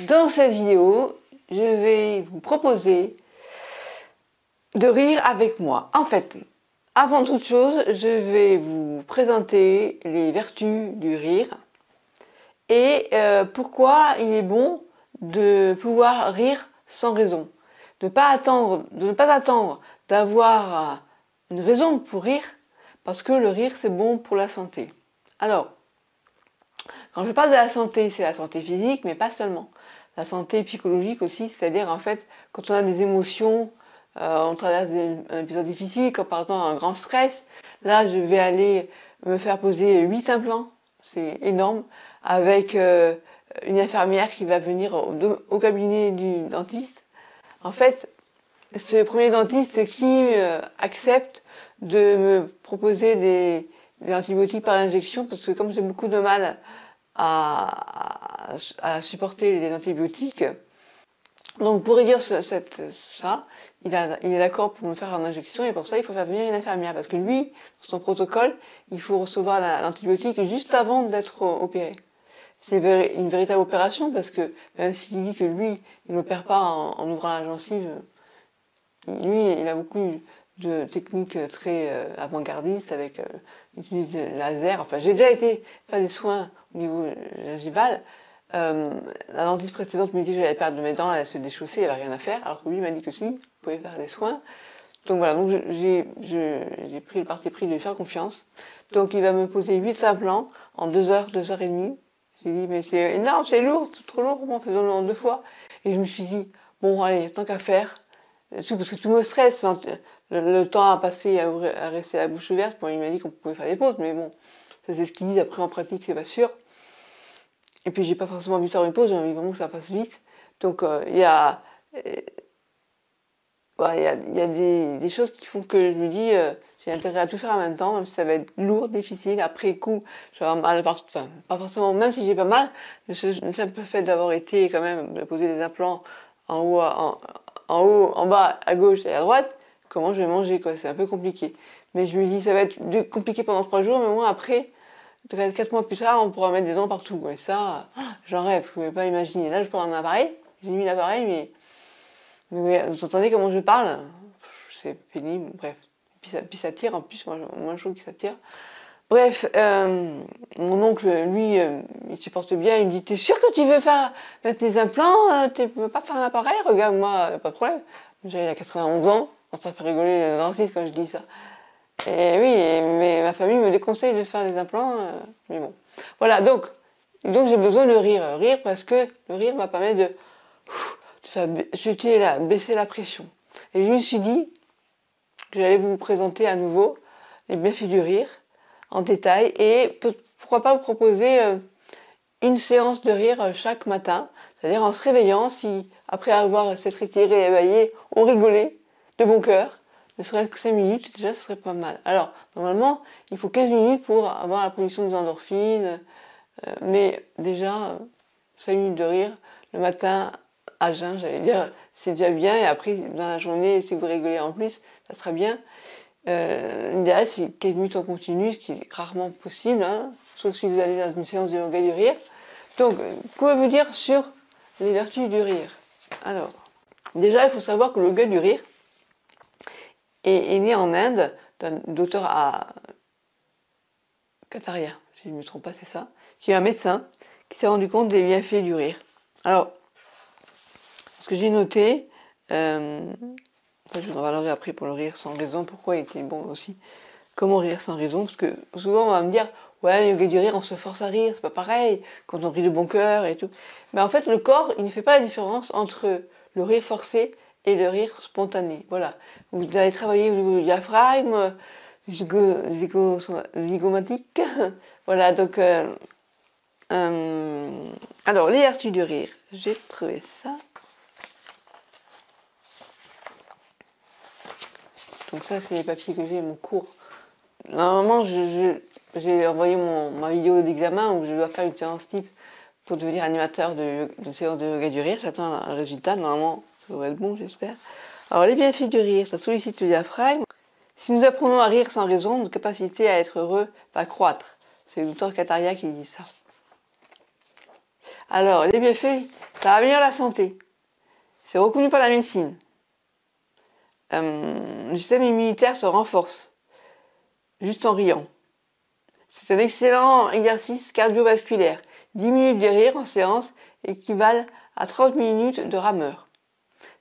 Dans cette vidéo, je vais vous proposer de rire avec moi. En fait, avant toute chose, je vais vous présenter les vertus du rire et pourquoi il est bon de pouvoir rire sans raison. De ne pas attendre d'avoir une raison pour rire, parce que le rire c'est bon pour la santé. Alors, quand je parle de la santé, c'est la santé physique, mais pas seulement. La santé psychologique aussi, c'est-à-dire en fait, quand on a des émotions, on traverse un épisode difficile, comme par exemple un grand stress, là je vais aller me faire poser 8 implants, c'est énorme, avec une infirmière qui va venir au cabinet du dentiste. En fait, c'est le premier dentiste qui accepte de me proposer des antibiotiques par injection, parce que comme j'ai beaucoup de mal à supporter les antibiotiques. Donc pour réduire ça, il est d'accord pour me faire une injection et pour ça il faut faire venir une infirmière parce que lui, dans son protocole, il faut recevoir l'antibiotique juste avant d'être opéré. C'est une véritable opération parce que même s'il dit que lui, il n'opère pas en ouvrant la gencive, lui, il a beaucoup de techniques très avant-gardistes avec il utilise des lasers. Enfin, j'ai déjà été faire des soins au niveau gingival. La dentiste précédente me dit que j'allais perdre mes dents, elle se déchausser, elle avait rien à faire, alors que lui m'a dit que si, vous pouvez faire des soins. Donc voilà, donc j'ai pris le parti pris de lui faire confiance. Donc il va me poser 8 implants en 2 heures, 2 heures et demie. J'ai dit mais c'est énorme, c'est lourd, c'est trop lourd, comment faisons-le en 2 fois. Et je me suis dit, bon allez, tant qu'à faire, parce que tout me stresse, le temps à passer à rester la bouche ouverte. Bon, il m'a dit qu'on pouvait faire des pauses, mais bon, ça c'est ce qu'ils disent, après en pratique c'est pas sûr. Et puis j'ai pas forcément envie de faire une pause, j'ai envie vraiment que ça passe vite. Donc il y a des choses qui font que je me dis j'ai intérêt à tout faire en même temps, même si ça va être lourd, difficile, après coup, je vais avoir mal partout, enfin pas forcément, même si j'ai pas mal, le simple fait d'avoir été quand même, de poser des implants en haut, en bas, à gauche et à droite, comment je vais manger quoi, c'est un peu compliqué. Mais je me dis ça va être compliqué pendant 3 jours, mais moi après, 4 mois plus tard, on pourra mettre des dents partout. Et ça, j'en rêve, vous pouvez pas imaginer. Là, je prends un appareil, j'ai mis l'appareil, mais vous entendez comment je parle? C'est pénible, bref. Puis ça tire, en plus, moi je trouve que ça tire. Bref, mon oncle, lui, il supporte bien, il me dit, t'es sûr que tu veux mettre des implants? Tu veux pas faire un appareil? Regarde-moi, pas de problème. J'ai 91 ans, ça fait rigoler le dentiste quand je dis ça. Et oui, mais ma famille me déconseille de faire des implants, mais bon. Voilà, donc j'ai besoin de rire parce que le rire va permettre de faire baisser la pression. Et je me suis dit que j'allais vous présenter à nouveau les bienfaits du rire en détail et pourquoi pas vous proposer une séance de rire chaque matin, c'est-à-dire en se réveillant, si après avoir s'être étiré et éveillé, on rigolait de bon cœur. Ne serait-ce que 5 minutes, déjà ce serait pas mal. Alors, normalement, il faut 15 minutes pour avoir la production des endorphines, mais déjà, 5 minutes de rire, le matin, à jeun, j'allais dire, c'est déjà bien, et après, dans la journée, si vous rigolez en plus, ça sera bien. L'idéal, c'est 15 minutes en continu, ce qui est rarement possible, hein, sauf si vous allez dans une séance de yoga du rire. Donc, quoi vous dire sur les vertus du rire? Alors, déjà, il faut savoir que le yoga du rire est né en Inde d'un docteur à Kataria, si je ne me trompe pas, c'est ça, qui est un médecin qui s'est rendu compte des bienfaits du rire. Alors, ce que j'ai noté, je vous en parlerai après pour le rire sans raison, pourquoi il était bon aussi. Comment rire sans raison? Parce que souvent on va me dire, ouais, le yoga du rire, on se force à rire, c'est pas pareil, quand on rit de bon cœur et tout. Mais en fait, le corps, il ne fait pas la différence entre le rire forcé et le rire spontané. Voilà. Vous allez travailler au niveau du diaphragme, zygomatique. Voilà, donc. Alors, les vertus du rire. J'ai trouvé ça. Donc, ça, c'est les papiers que j'ai, mon cours. Normalement, j'ai envoyé ma vidéo d'examen où je dois faire une séance type pour devenir animateur d'une séance de yoga du rire. J'attends le résultat. Normalement, ça devrait être bon, j'espère. Alors, les bienfaits du rire, ça sollicite le diaphragme. Si nous apprenons à rire sans raison, notre capacité à être heureux va croître. C'est le docteur Kataria qui dit ça. Alors, les bienfaits, ça améliore la santé. C'est reconnu par la médecine. Le système immunitaire se renforce, juste en riant. C'est un excellent exercice cardiovasculaire. 10 minutes de rire en séance équivalent à 30 minutes de rameur.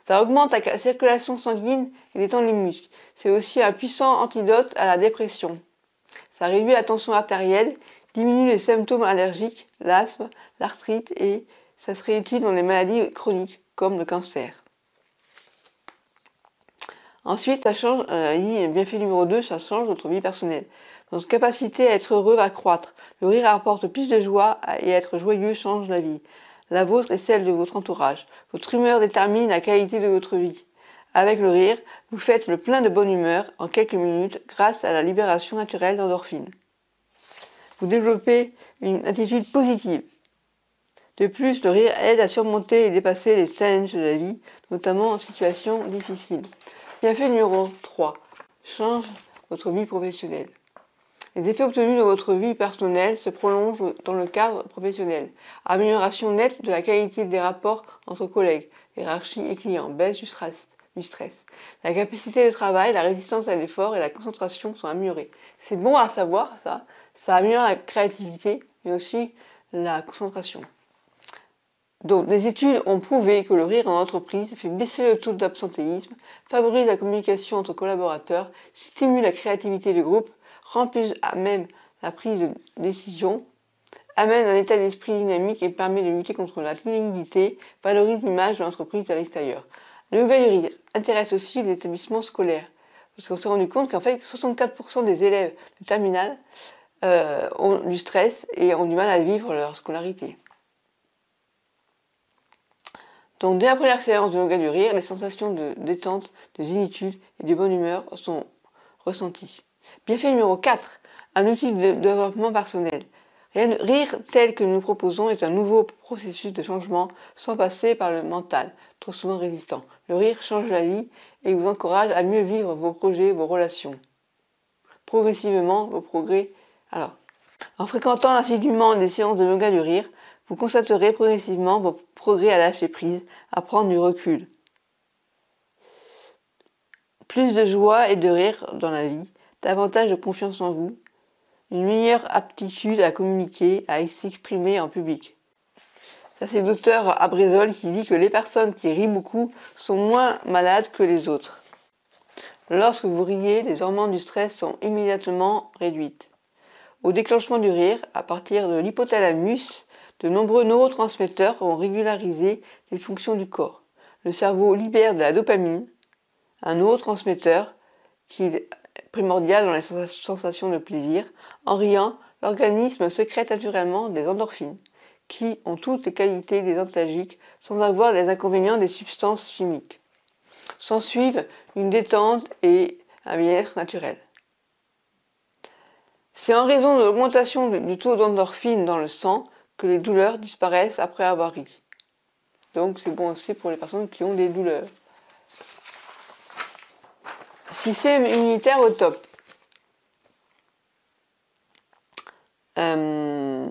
Ça augmente la circulation sanguine et détend les muscles. C'est aussi un puissant antidote à la dépression. Ça réduit la tension artérielle, diminue les symptômes allergiques, l'asthme, l'arthrite et ça serait utile dans les maladies chroniques comme le cancer. Ensuite, ça change, bienfait numéro 2, ça change notre vie personnelle. Notre capacité à être heureux va croître. Le rire apporte plus de joie et être joyeux change la vie. La vôtre et celle de votre entourage. Votre humeur détermine la qualité de votre vie. Avec le rire, vous faites le plein de bonne humeur en quelques minutes grâce à la libération naturelle d'endorphines. Vous développez une attitude positive. De plus, le rire aide à surmonter et dépasser les challenges de la vie, notamment en situation difficile. Bienfait numéro 3. Change votre vie professionnelle. Les effets obtenus dans votre vie personnelle se prolongent dans le cadre professionnel. Amélioration nette de la qualité des rapports entre collègues, hiérarchie et clients, baisse du stress. La capacité de travail, la résistance à l'effort et la concentration sont améliorées. C'est bon à savoir ça. Ça améliore la créativité mais aussi la concentration. Donc, des études ont prouvé que le rire en entreprise fait baisser le taux d'absentéisme, favorise la communication entre collaborateurs, stimule la créativité du groupe, rend plus à même la prise de décision, amène un état d'esprit dynamique et permet de lutter contre la timidité, valorise l'image de l'entreprise à l'extérieur. Le yoga du rire intéresse aussi les établissements scolaires, parce qu'on s'est rendu compte qu'en fait 64% des élèves de terminale ont du stress et ont du mal à vivre leur scolarité. Donc, dès la première séance de yoga du rire, les sensations de détente, de zénitude et de bonne humeur sont ressenties. Bienfait numéro 4. Un outil de développement personnel. Rire tel que nous proposons est un nouveau processus de changement sans passer par le mental, trop souvent résistant. Le rire change la vie et vous encourage à mieux vivre vos projets, vos relations. Progressivement, vos progrès. Alors, en fréquentant assidûment des séances de yoga du rire, vous constaterez progressivement vos progrès à lâcher prise, à prendre du recul. Plus de joie et de rire dans la vie, davantage de confiance en vous, une meilleure aptitude à communiquer, à s'exprimer en public. Ça, c'est le docteur Abresol qui dit que les personnes qui rient beaucoup sont moins malades que les autres. Lorsque vous riez, les hormones du stress sont immédiatement réduites. Au déclenchement du rire, à partir de l'hypothalamus, de nombreux neurotransmetteurs vont régulariser les fonctions du corps. Le cerveau libère de la dopamine, un neurotransmetteur qui est primordial dans les sensations de plaisir. En riant, l'organisme sécrète naturellement des endorphines, qui ont toutes les qualités des antalgiques sans avoir les inconvénients des substances chimiques. S'ensuivent une détente et un bien-être naturel. C'est en raison de l'augmentation du taux d'endorphines dans le sang que les douleurs disparaissent après avoir ri. Donc c'est bon aussi pour les personnes qui ont des douleurs. Système immunitaire au top. Alors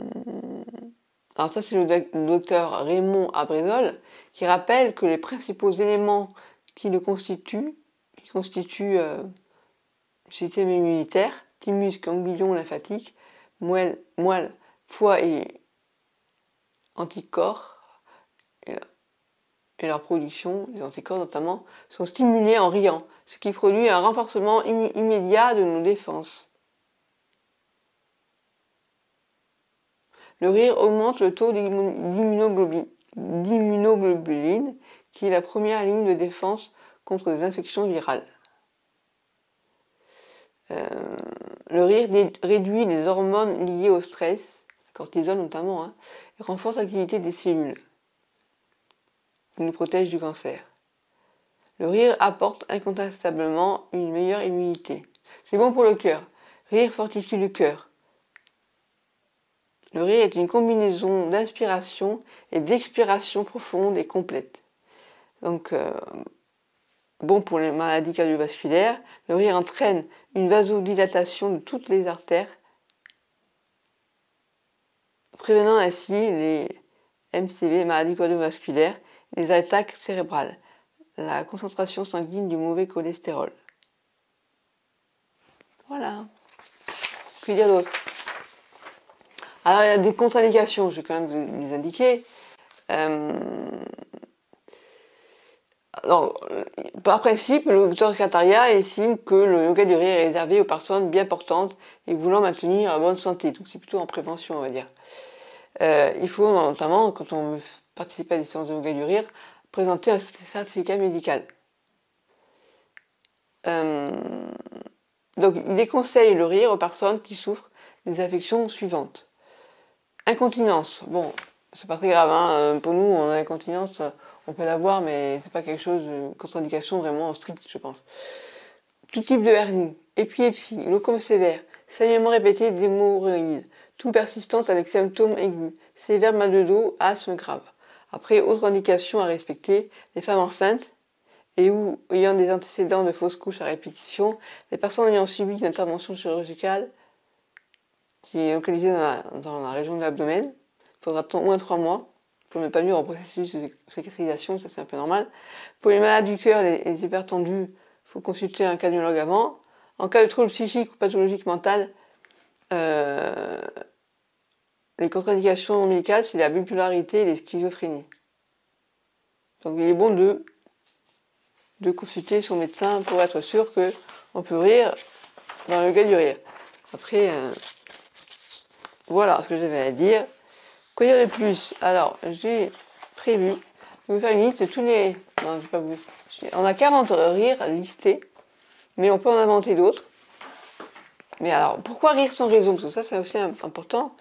ça c'est le docteur Raymond Abresol qui rappelle que les principaux éléments qui constituent le système immunitaire, thymus, ganglion lymphatique, moelle, foie et anticorps, et leur production, les anticorps notamment, sont stimulés en riant, ce qui produit un renforcement immédiat de nos défenses. Le rire augmente le taux d'immunoglobuline, qui est la première ligne de défense contre les infections virales. Le rire réduit les hormones liées au stress, cortisol notamment, et renforce l'activité des cellules. Il nous protège du cancer. Le rire apporte incontestablement une meilleure immunité. C'est bon pour le cœur. Rire fortifie le cœur. Le rire est une combinaison d'inspiration et d'expiration profonde et complète. Donc, bon pour les maladies cardiovasculaires. Le rire entraîne une vasodilatation de toutes les artères, prévenant ainsi MCV, maladie cardiovasculaire, et les attaques cérébrales, la concentration sanguine du mauvais cholestérol. Voilà. Que dire d'autre? Alors, il y a des contre-indications, je vais quand même vous les indiquer. Alors, par principe, le docteur Kataria estime que le yoga du rire est réservé aux personnes bien portantes et voulant maintenir une bonne santé. Donc, c'est plutôt en prévention, on va dire. Il faut notamment, quand on veut participer à des séances de yoga du rire, présenter un certificat médical. Donc, il déconseille le rire aux personnes qui souffrent des affections suivantes. Incontinence. Bon, c'est pas très grave, hein. Pour nous, on a l'incontinence, on peut l'avoir, mais c'est pas quelque chose de contre-indication vraiment stricte, je pense. Tout type de hernie, épilepsie, glaucome sévère, saignement répété d'hémorroïdes, tout persistante avec symptômes aigus, sévère mal de dos, asthme grave. Après, autres indications à respecter, les femmes enceintes et ou ayant des antécédents de fausses couches à répétition, les personnes ayant subi une intervention chirurgicale qui est localisée dans la région de l'abdomen. Il faudra attendre au moins 3 mois pour ne pas nuire au processus de cicatrisation, ça c'est un peu normal. Pour les malades du cœur et les hypertendus, il faut consulter un cardiologue avant. En cas de trouble psychique ou pathologique mentale, les contre-indications médicales, c'est la bipolarité et les schizophrénies. Donc il est bon de consulter son médecin pour être sûr qu'on peut rire dans le yoga du rire. Après, voilà ce que j'avais à dire. Quoi dire de plus? Alors, j'ai prévu de vous faire une liste de tous les... Non, j'ai pas voulu. On a 40 rires listés, mais on peut en inventer d'autres. Mais alors, pourquoi rire sans raison? Parce que ça, c'est aussi important.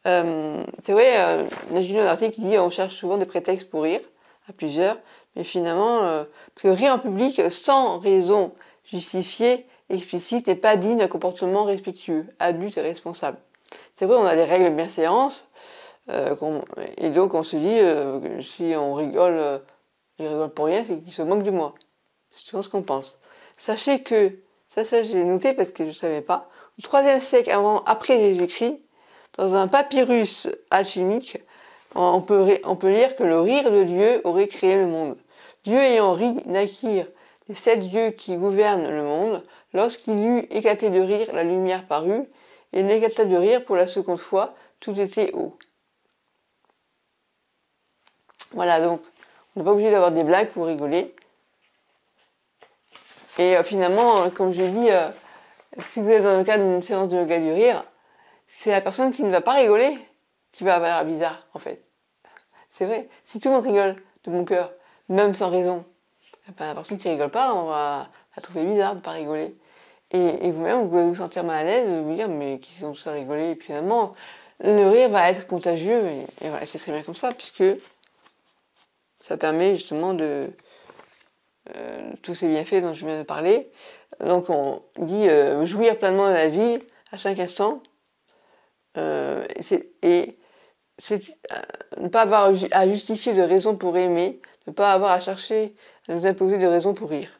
C'est vrai, j'ai lu un article qui dit on cherche souvent des prétextes pour rire, à plusieurs, mais finalement, parce que rire en public sans raison justifiée, explicite, n'est pas digne d'un comportement respectueux, adulte et responsable. C'est vrai, on a des règles de bienséance, et donc on se dit, si on rigole, il rigole pour rien, c'est qu'il se moque de moi. C'est souvent ce qu'on pense. Sachez que, ça j'ai noté parce que je ne savais pas, au IIIe siècle après Jésus-Christ, dans un papyrus alchimique, on peut lire que le rire de Dieu aurait créé le monde. Dieu ayant ri naquirent les 7 dieux qui gouvernent le monde. Lorsqu'il eut éclaté de rire, la lumière parut, et il éclata de rire pour la seconde fois, tout était haut. Voilà, donc on n'est pas obligé d'avoir des blagues pour rigoler. Et finalement, comme je dis, si vous êtes dans le cadre d'une séance de yoga du rire, c'est la personne qui ne va pas rigoler qui va avoir l'air bizarre, en fait. C'est vrai. Si tout le monde rigole de bon cœur, même sans raison, la personne qui rigole pas, on va la trouver bizarre de ne pas rigoler. Et vous-même, vous pouvez vous sentir mal à l'aise, vous dire, mais qui sont tous à rigoler. Et puis finalement, le rire va être contagieux, et voilà, c'est très bien comme ça, puisque ça permet justement de tous ces bienfaits dont je viens de parler. Donc on dit jouir pleinement de la vie à chaque instant. Et c'est ne pas avoir à justifier de raisons pour aimer, ne pas avoir à chercher à nous imposer de raisons pour rire.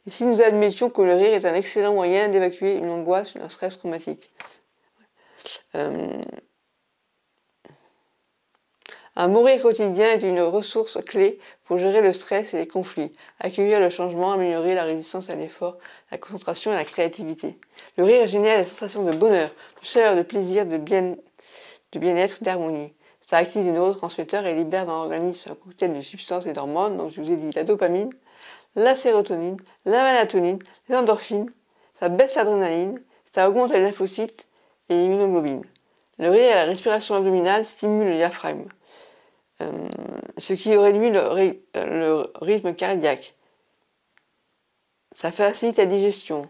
Et si nous admettions que le rire est un excellent moyen d'évacuer une angoisse, un stress traumatique. Un bon rire quotidien est une ressource clé pour gérer le stress et les conflits, accueillir le changement, améliorer la résistance à l'effort, la concentration et la créativité. Le rire génère des sensations de bonheur, de chaleur, de plaisir, de bien-être, d'harmonie. Ça active les neurotransmetteurs et libère dans l'organisme un cocktail de substances et d'hormones, donc je vous ai dit la dopamine, la sérotonine, la mélatonine, les endorphines, ça baisse l'adrénaline, ça augmente les lymphocytes et l'immunoglobine. Le rire et la respiration abdominale stimulent le diaphragme, ce qui réduit le rythme cardiaque. Ça facilite la digestion,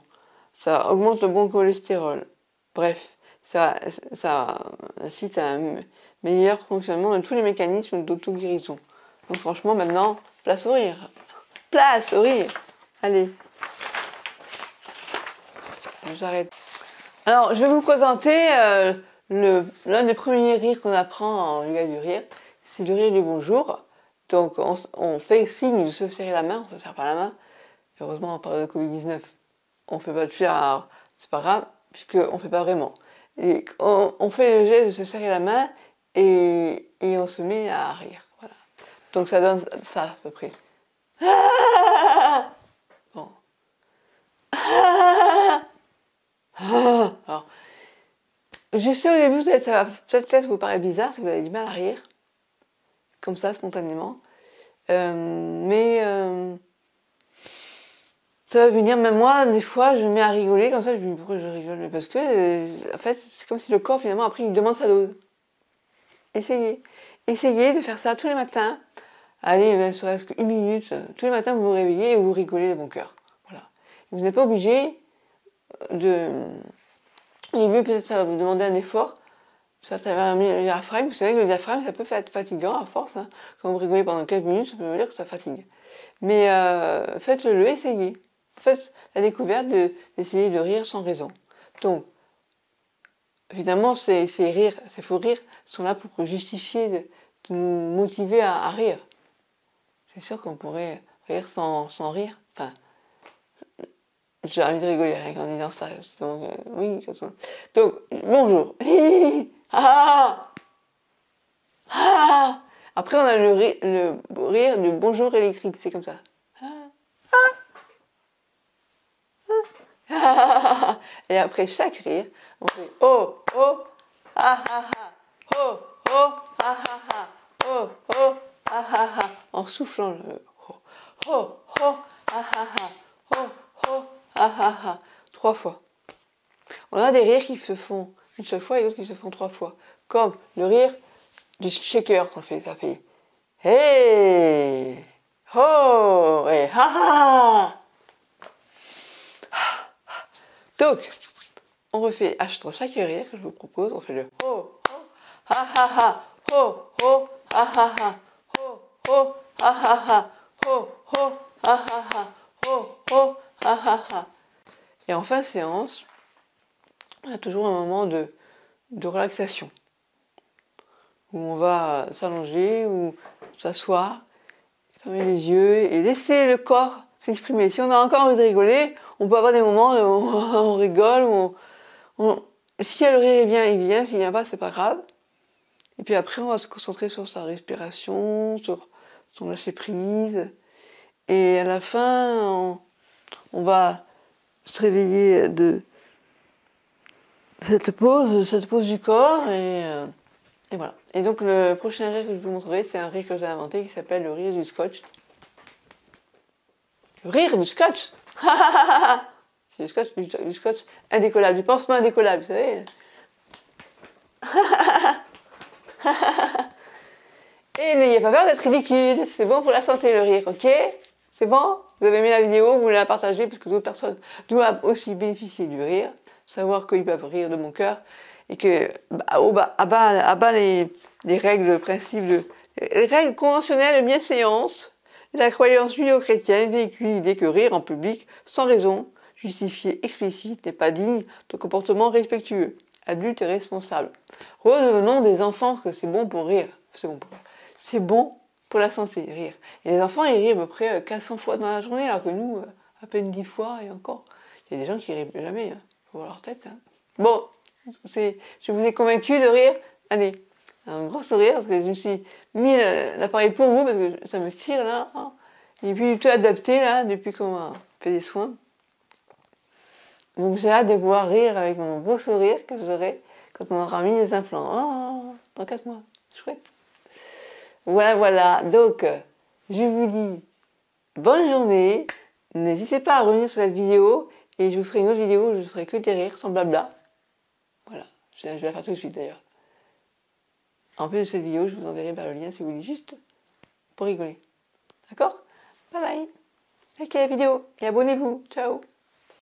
ça augmente le bon cholestérol. Bref, ça incite à un meilleur fonctionnement de tous les mécanismes d'auto-guérison. Donc franchement, maintenant, place au rire. Place au rire. Allez. J'arrête. Alors, je vais vous présenter l'un des premiers rires qu'on apprend en yoga du rire. C'est le rire du bonjour. Donc, on fait signe de se serrer la main. On ne se serre pas la main. Heureusement, en période de Covid-19, on ne fait pas de faire. Alors, c'est pas grave, puisqu'on ne fait pas vraiment. Et on fait le geste de se serrer la main et et on se met à rire. Voilà. Donc ça donne ça à peu près. Bon. Alors, je sais au début, ça va peut-être vous paraître bizarre si vous avez du mal à rire, comme ça, spontanément. Mais ça va venir, même moi, des fois, je me mets à rigoler, comme ça, je me dis pourquoi je rigole? Parce que, en fait, c'est comme si le corps, finalement, après, il demande sa dose. Essayez. Essayez de faire ça tous les matins. Allez, ne serait-ce qu'une minute. Tous les matins, vous vous réveillez et vous rigolez de bon cœur. Voilà. Vous n'êtes pas obligé de... Au début, peut-être ça va vous demander un effort. Ça travaille le diaphragme. Vous savez que le diaphragme, ça peut être fatigant à force. Hein. Quand vous rigolez pendant 4 minutes, ça peut vous dire que ça fatigue. Mais faites-le, essayez. Faites la découverte d'essayer de rire sans raison. Donc, évidemment, ces rires, ces faux rires sont là pour justifier, de nous motiver à rire. C'est sûr qu'on pourrait rire sans rire. Enfin, j'ai envie de rigoler rien qu'en disant ça. Donc, oui, comme ça. Donc, bonjour. Après, on a le rire du bonjour électrique, c'est comme ça. Et après chaque rire, on fait oh, oh, ah, ah, ah, oh, oh, ah, ah, ah, oh, oh, ah, ah, ah, en soufflant le oh, oh, oh, ah, ah, ah, oh, oh, ah, ah, ah, 3 fois. On a des rires qui se font une seule fois et d'autres qui se font 3 fois. Comme le rire du shaker, ça fait hey, oh, et ha ha. Donc, on refait entre chaque rire que je vous propose, on fait le ho, ho, ha ha ha, ho, ho, ha ha ha, ho, ho, ha ha ha, ho, ho, ha ha ha, ho, ho, ha ha ha. Et en fin de séance, on a toujours un moment de relaxation, où on va s'allonger ou s'asseoir, fermer les yeux et laisser le corps s'exprimer. Si on a encore envie de rigoler, on peut avoir des moments où on rigole, où si le rire vient, il vient, s'il vient pas, c'est pas grave. Et puis après, on va se concentrer sur sa respiration, sur son lâcher prise. Et à la fin, on va se réveiller de cette pause du corps et voilà. Et donc le prochain rire que je vous montrerai, c'est un rire que j'ai inventé qui s'appelle le rire du scotch. Le rire du scotch. C'est du scotch indécollable, du pansement indécollable, vous savez. Et n'ayez pas peur d'être ridicule, c'est bon pour la santé le rire, ok? C'est bon? Vous avez aimé la vidéo, vous voulez la partager parce que d'autres personnes doivent aussi bénéficier du rire, savoir qu'ils peuvent rire de mon cœur et que à bas les règles, le principe les règles conventionnelles de bienséance. La croyance judéo-chrétienne véhicule l'idée que rire en public, sans raison, justifié explicite, n'est pas digne de comportement respectueux, adulte et responsable. Redevenons des enfants parce que c'est bon pour rire. C'est bon pour la santé, rire. Et les enfants, ils rient à peu près 1500 fois dans la journée, alors que nous, à peine 10 fois et encore. Il y a des gens qui rient jamais, hein. Faut voir leur tête. Hein. Bon, je vous ai convaincu de rire. Allez, un gros sourire parce que je me suis mis l'appareil pour vous parce que ça me tire là. Hein. Et puis tout adapté là depuis qu'on a fait des soins. Donc j'ai hâte de pouvoir rire avec mon beau sourire que j'aurai quand on aura mis les implants. Oh, dans 4 mois. Chouette. Voilà. Donc, je vous dis bonne journée. N'hésitez pas à revenir sur cette vidéo et je vous ferai une autre vidéo où je ne ferai que des rires sans blabla. Voilà. Je vais la faire tout de suite d'ailleurs. En plus de cette vidéo, je vous enverrai vers le lien si vous voulez juste pour rigoler. D'accord? Bye bye. Likez la vidéo et abonnez-vous. Ciao.